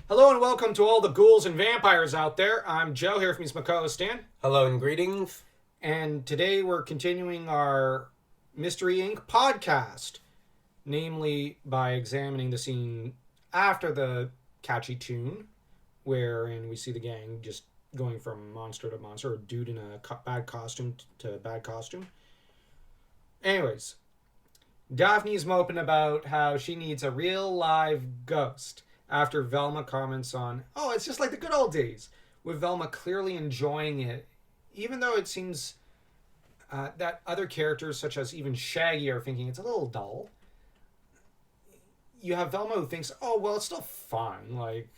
Hello and welcome to all the ghouls and vampires out there. I'm Joe, here with me is my co-host Stan. Hello and greetings. And today we're continuing our Mystery Inc. podcast. Namely, by examining the scene after the catchy tune, wherein we see the gang just going from monster to monster, or dude in a bad costume to bad costume. Anyways, Daphne's moping about how she needs a real live ghost after Velma comments on, oh, it's just like the good old days, with Velma clearly enjoying it, even though it seems that other characters, such as even Shaggy, are thinking it's a little dull. You have Velma who thinks, oh, well, it's still fun, like...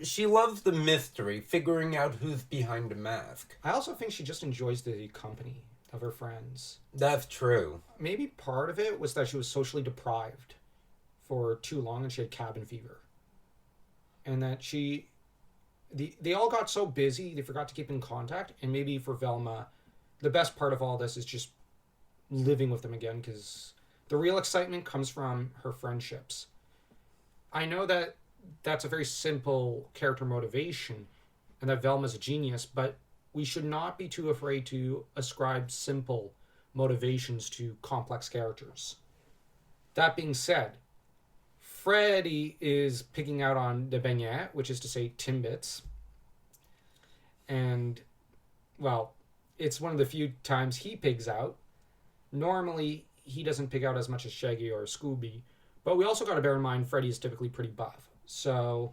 She loves the mystery, figuring out who's behind the mask. I also think she just enjoys the company of her friends. That's true. Maybe part of it was that she was socially deprived for too long and she had cabin fever. And that they all got so busy they forgot to keep in contact. And maybe for Velma, the best part of all this is just living with them again, because the real excitement comes from her friendships. I know that that's a very simple character motivation and that Velma's a genius, but we should not be too afraid to ascribe simple motivations to complex characters. That being said, Freddy is picking out on the beignet, which is to say Timbits. And, well, it's one of the few times he pigs out. Normally, he doesn't pig out as much as Shaggy or Scooby, but we also got to bear in mind Freddy is typically pretty buff. So,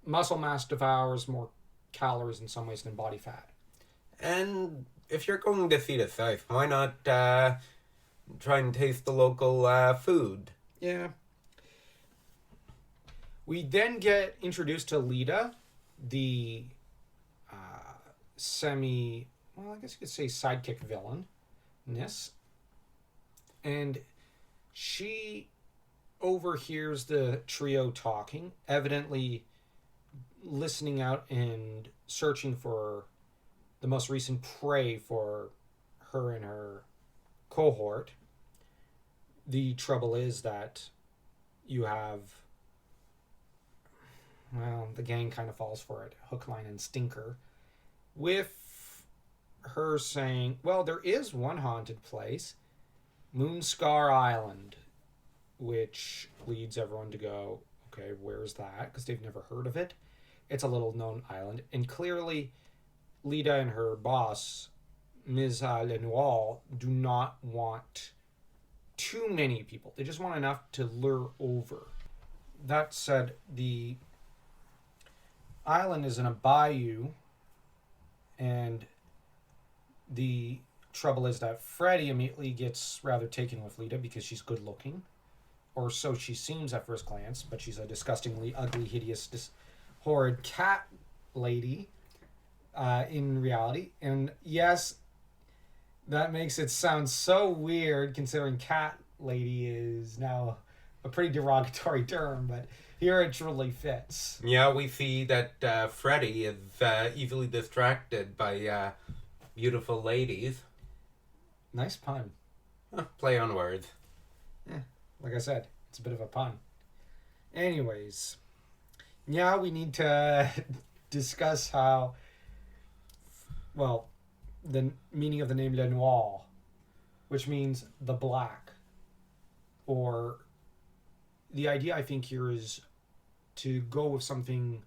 muscle mass devours more calories in some ways than body fat. And if you're going to see the sight, why not try and taste the local food? Yeah. We then get introduced to Lina, the I guess you could say sidekick villain. And she overhears the trio talking, evidently listening out and searching for the most recent prey for her and her cohort. The trouble is that you have, well, the gang kind of falls for it, hook, line, and stinker, with her saying, well, there is one haunted place, Moonscar Island, which leads everyone to go, okay, where's that? Because they've never heard of it. It's a little known island. And clearly, Lina and her boss, Ms. Lenoir, do not want too many people. They just want enough to lure over. That said, the island is in a bayou, and the trouble is that Freddy immediately gets rather taken with Lina because she's good looking. Or so she seems at first glance, but she's a disgustingly ugly, hideous, horrid cat lady in reality. And yes, that makes it sound so weird considering cat lady is now a pretty derogatory term, but here it truly fits. Yeah, we see that Freddy is easily distracted by beautiful ladies. Nice pun. Play on words. Yeah, like I said, it's a bit of a pun. Anyways, now we need to discuss how, well, the meaning of the name Lenoir, which means the black. Or the idea I think here is to go with something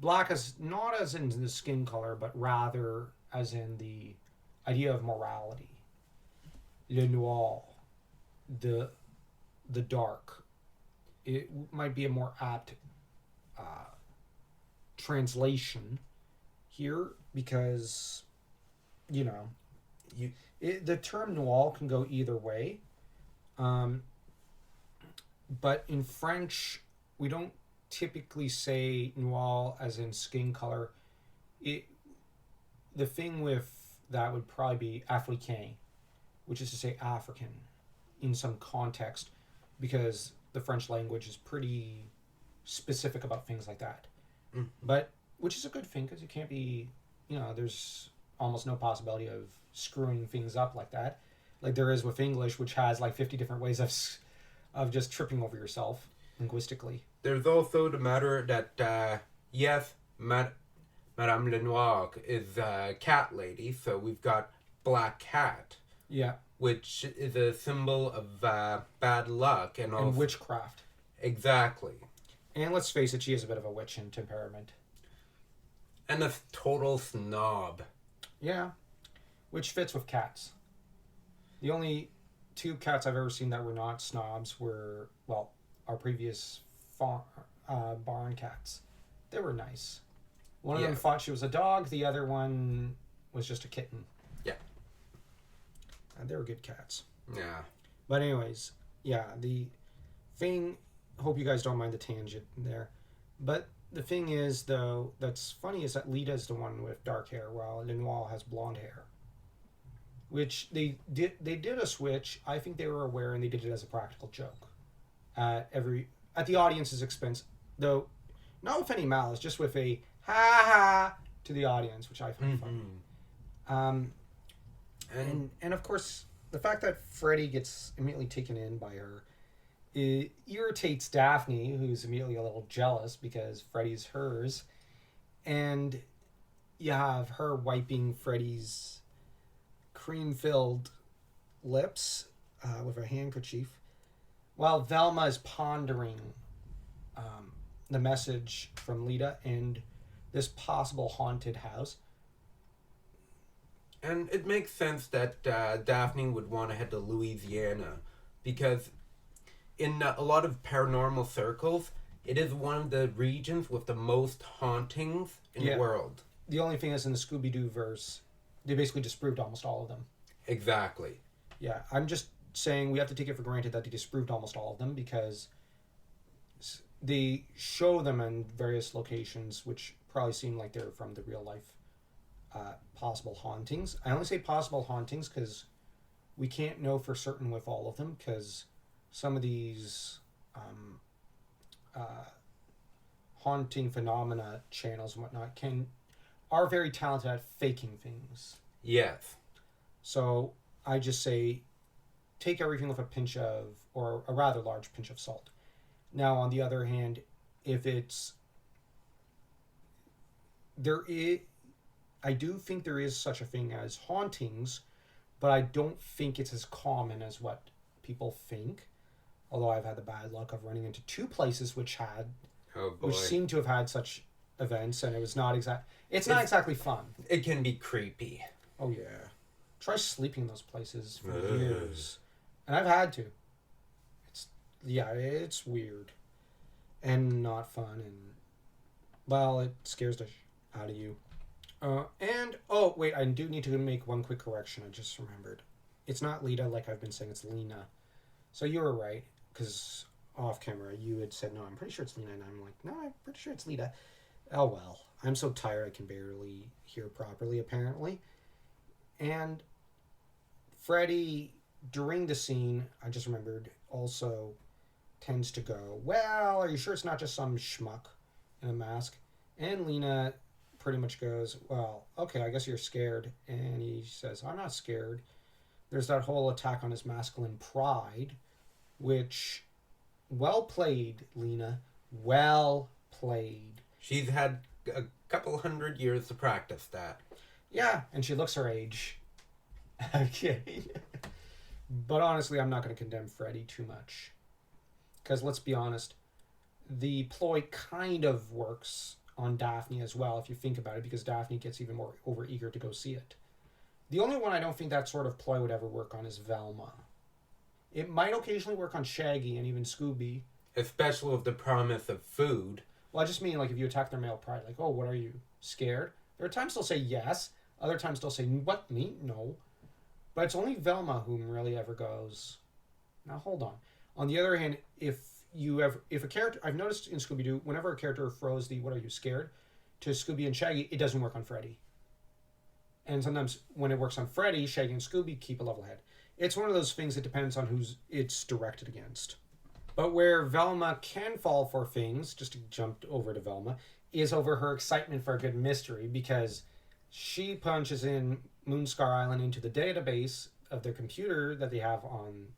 black, as not as in the skin color, but rather as in the idea of morality. Lenoir, the dark. It might be a more apt translation here because, the term noir can go either way. But in French, we don't typically say noir as in skin color. The thing with that would probably be africain, which is to say African in some context, because the French language is pretty specific about things like that. Mm. But, which is a good thing, because you can't be, there's almost no possibility of screwing things up like that. Like there is with English, which has like 50 different ways of just tripping over yourself linguistically. there's also the matter that, yes, Madame Lenoir is a cat lady, so we've got Black Cat, Yeah. which is a symbol of bad luck and also... And witchcraft. Exactly. And let's face it, she is a bit of a witch in temperament. And a total snob. Yeah. Which fits with cats. The only two cats I've ever seen that were not snobs were, well, our previous barn cats. They were nice. One of them thought she was a dog. The other one was just a kitten. Yeah. They were good cats. Yeah. But anyways, yeah, the thing... Hope you guys don't mind the tangent there. But the thing is, though, that's funny is that Lita's the one with dark hair, while Lenoir has blonde hair. Which they did a switch. I think they were aware, and they did it as a practical joke. At the audience's expense. Though, not with any malice, just with a ha-ha to the audience, which I find funny. And of course, the fact that Freddy gets immediately taken in by her, it irritates Daphne, who's immediately a little jealous because Freddy's hers. And you have her wiping Freddy's cream-filled lips with a handkerchief, while Velma is pondering the message from Lita and this possible haunted house. And it makes sense that Daphne would want to head to Louisiana, because in a lot of paranormal circles, it is one of the regions with the most hauntings in the world. The only thing is, in the Scooby-Doo verse, they basically disproved almost all of them. Exactly. Yeah, I'm just saying we have to take it for granted that they disproved almost all of them, because they show them in various locations, which probably seem like they're from the real life possible hauntings. I only say possible hauntings because we can't know for certain with all of them, because some of these haunting phenomena channels and whatnot are very talented at faking things. Yes. So I just say take everything with a pinch of, or a rather large pinch of salt. Now, on the other hand, if I do think there is such a thing as hauntings, but I don't think it's as common as what people think. Although I've had the bad luck of running into two places which seem to have had such events, and it was not it's not exactly fun. It can be creepy. Oh yeah. Try sleeping in those places for years. And I've had to. It's weird. And not fun, and well, it scares the out of you. Wait, I do need to make one quick correction. I just remembered. It's not Lita, like I've been saying, it's Lina. So you were right, because off camera you had said, no, I'm pretty sure it's Lina, and I'm like, no, I'm pretty sure it's Lita. Oh well, I'm so tired I can barely hear properly, apparently. And Freddy, during the scene, I just remembered, also tends to go, well, are you sure it's not just some schmuck in a mask? And Lina pretty much goes, well, okay, I guess you're scared. And he says, I'm not scared. There's that whole attack on his masculine pride, which, well played, Lina. Well played. She's had a couple 100 years to practice that. Yeah, and she looks her age. I'm kidding. But honestly, I'm not going to condemn Freddy too much. Because let's be honest, the ploy kind of works on Daphne as well, if you think about it, because Daphne gets even more overeager to go see it. The only one I don't think that sort of ploy would ever work on is Velma. It might occasionally work on Shaggy and even Scooby. Especially with the promise of food. Well, I just mean, like, if you attack their male pride, like, oh, what are you, scared? There are times they'll say yes, other times they'll say, what, me? No. But it's only Velma whom really ever goes, now hold on. On the other hand, if a character, I've noticed in Scooby-Doo, whenever a character throws the "what are you scared" to Scooby and Shaggy, it doesn't work on Freddy. And sometimes when it works on Freddy, Shaggy and Scooby keep a level head. It's one of those things that depends on who's it's directed against. But where Velma can fall for things, just to jump over to Velma, is over her excitement for a good mystery, because she punches in Moonscar Island into the database of their computer that they have on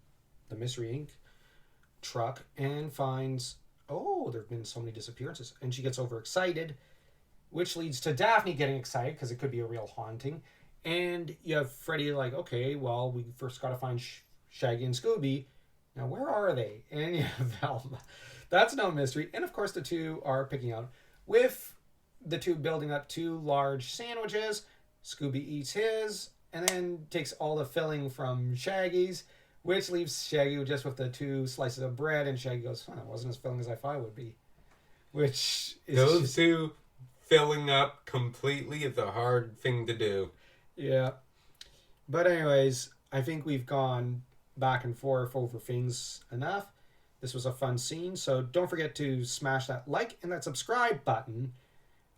the Mystery Inc. truck and finds, oh, there have been so many disappearances. And she gets overexcited, which leads to Daphne getting excited because it could be a real haunting. And you have Freddy like, okay, well, we first got to find Shaggy and Scooby. Now, where are they? And you have Velma. That's no mystery. And of course, the two are picking out with the two building up two large sandwiches. Scooby eats his and then takes all the filling from Shaggy's, which leaves Shaggy just with the two slices of bread. And Shaggy goes, that wasn't as filling as I thought it would be. Which is Those two filling up completely is a hard thing to do. Yeah. But anyways, I think we've gone back and forth over things enough. This was a fun scene, so don't forget to smash that like and that subscribe button,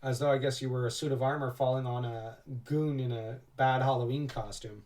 as though I guess you were a suit of armor falling on a goon in a bad Halloween costume.